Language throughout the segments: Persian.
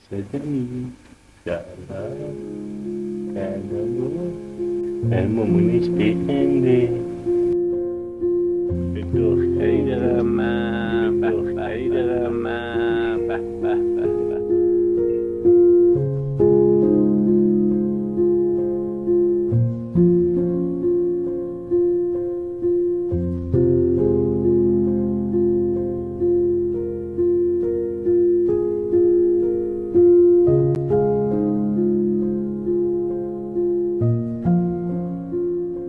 صدمی سلام سلام مامانش بخنده به دختری دارم من به دختری دارم من به به به به.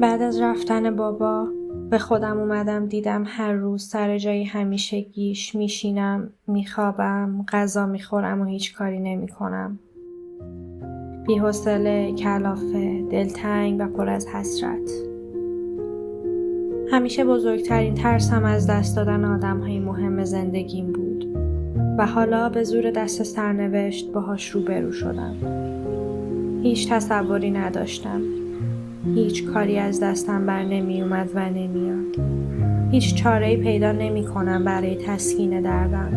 بعد از رفتن بابا به خودم اومدم دیدم هر روز سر جای همیشگیش میشینم، میخوابم، غذا میخورم و هیچ کاری نمیکنم. بی‌حوصله، کلافه، دلتنگ و پر از حسرت. همیشه بزرگترین ترسم از دست دادن آدم‌های مهم زندگیم بود و حالا به زور دست سرنوشت باهاش روبرو شدم. هیچ تصوری نداشتم. هیچ کاری از دستم بر نمی اومد و نمیاد. هیچ چاره‌ای پیدا نمی کنم برای تسکین دردم.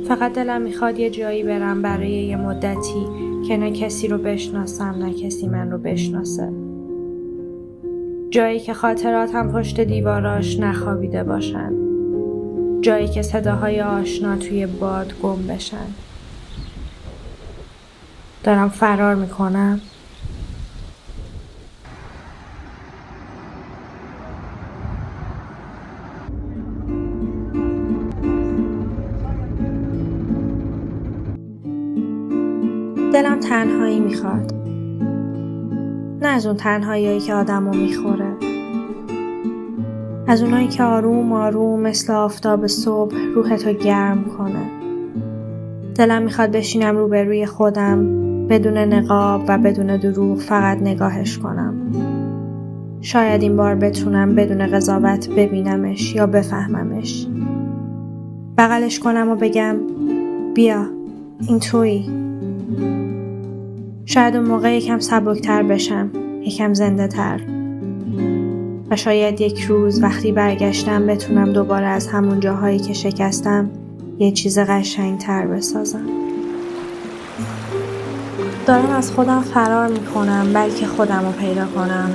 فقط دلم میخواد یه جایی برم برای یه مدتی که نه کسی رو بشناسم نه کسی من رو بشناسه. جایی که خاطراتم پشت دیواراش نخوابیده باشن. جایی که صداهای آشنا توی باد گم بشن. دارم فرار میکنم. دلم تنهایی میخواد. نه از اون تنهاییایی که آدمو میخوره. از اونایی که آروم آروم مثل آفتاب صبح روحتو گرم کنه. دلم میخواد بشینم روبروی خودم بدون نقاب و بدون دروغ فقط نگاهش کنم. شاید این بار بتونم بدون قضاوت ببینمش یا بفهممش. بغلش کنم و بگم بیا این تویی. شاید اون موقع یکم سبکتر بشم، یکم زنده تر. و شاید یک روز وقتی برگشتم بتونم دوباره از همون جاهایی که شکستم یه چیز قشنگتر بسازم. دارم از خودم فرار میکنم بلکه خودم رو پیدا کنم.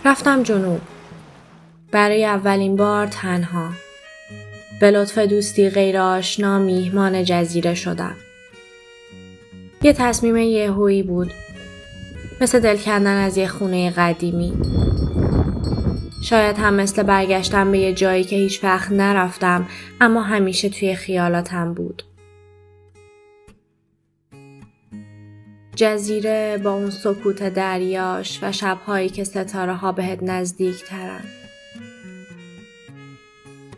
رفتم جنوب. برای اولین بار تنها. به لطف دوستی غیر آشنا میهمان جزیره شدم. یه تصمیم یهویی بود. مثل دل کندن از یه خونه قدیمی. شاید هم مثل برگشتن به یه جایی که هیچ وقت نرفتم اما همیشه توی خیالاتم بود. جزیره با اون سکوت دریاش و شبهایی که ستاره ها بهت نزدیک ترن.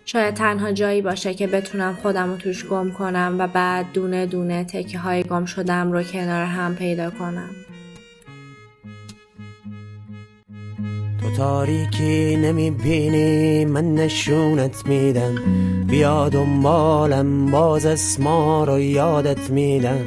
شاید تنها جایی باشه که بتونم خودم رو توش گم کنم و بعد دونه دونه تکه های گم شدم رو کنار هم پیدا کنم. تو تاریکی نمیبینی من نشونت میدم، بیا دنبالم باز اسما رو یادت میدم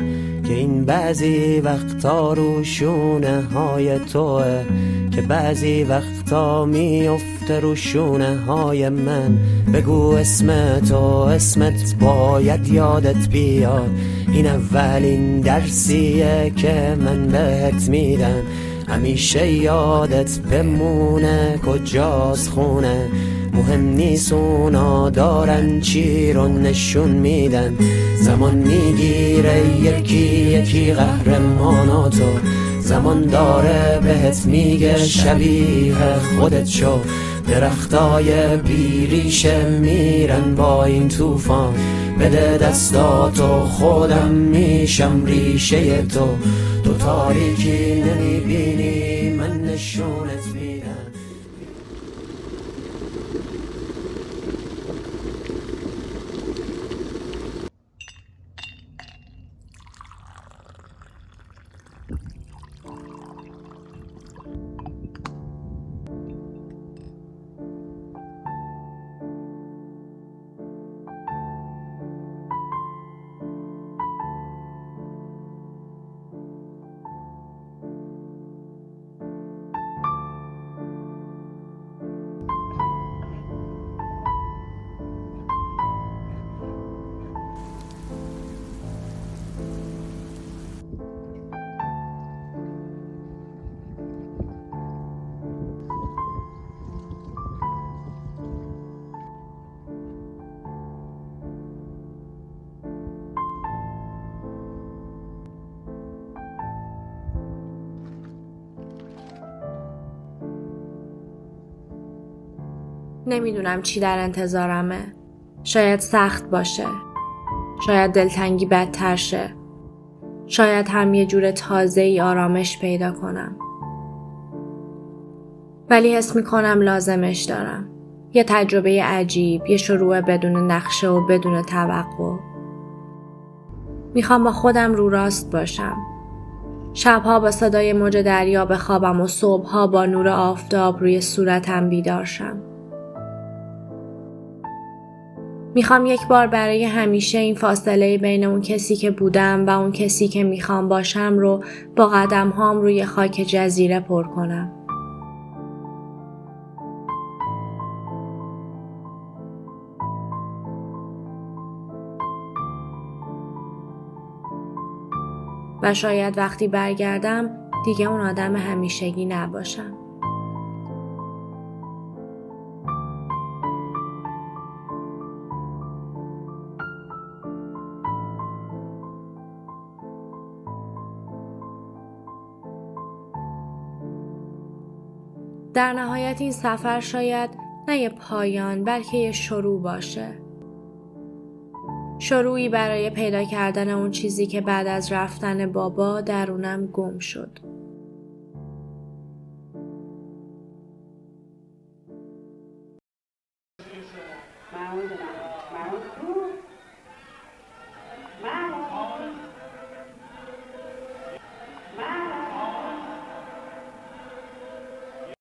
که این بعضی وقتا رو شونه های توه که بعضی وقتا میفته رو شونه های من. بگو اسمت باید یادت بیاد، این اولین درسیه که من بهت میدم. همیشه یادت بمونه کجاست خونه، مهم نیست اونا دارن چی رو نشون میدن. زمان میگیره یکی یکی قهرماناتو، زمان داره بهت میگه شبیه خودت شو. درختای بیریشه میرن با این طوفان، بده دستاتو خودم میشم ریشه تو. تو تاریکی نمیبینی من نشونت میدم. نمیدونم چی در انتظارمه. شاید سخت باشه. شاید دلتنگی بدتر شه. شاید هم یه جور تازه‌ای آرامش پیدا کنم. ولی حس میکنم لازمش دارم. یه تجربه عجیب، یه شروع بدون نقشه و بدون توقع. میخوام با خودم رو راست باشم. شبها با صدای موج دریا بخوابم و صبحها با نور آفتاب روی صورتم بیدار شم. میخوام یک بار برای همیشه این فاصله بین اون کسی که بودم و اون کسی که میخوام باشم رو با قدمهام روی خاک جزیره پر کنم. و شاید وقتی برگردم دیگه اون آدم همیشگی نباشم. در نهایت این سفر شاید نه یه پایان بلکه یه شروع باشه. شروعی برای پیدا کردن اون چیزی که بعد از رفتن بابا درونم گم شد.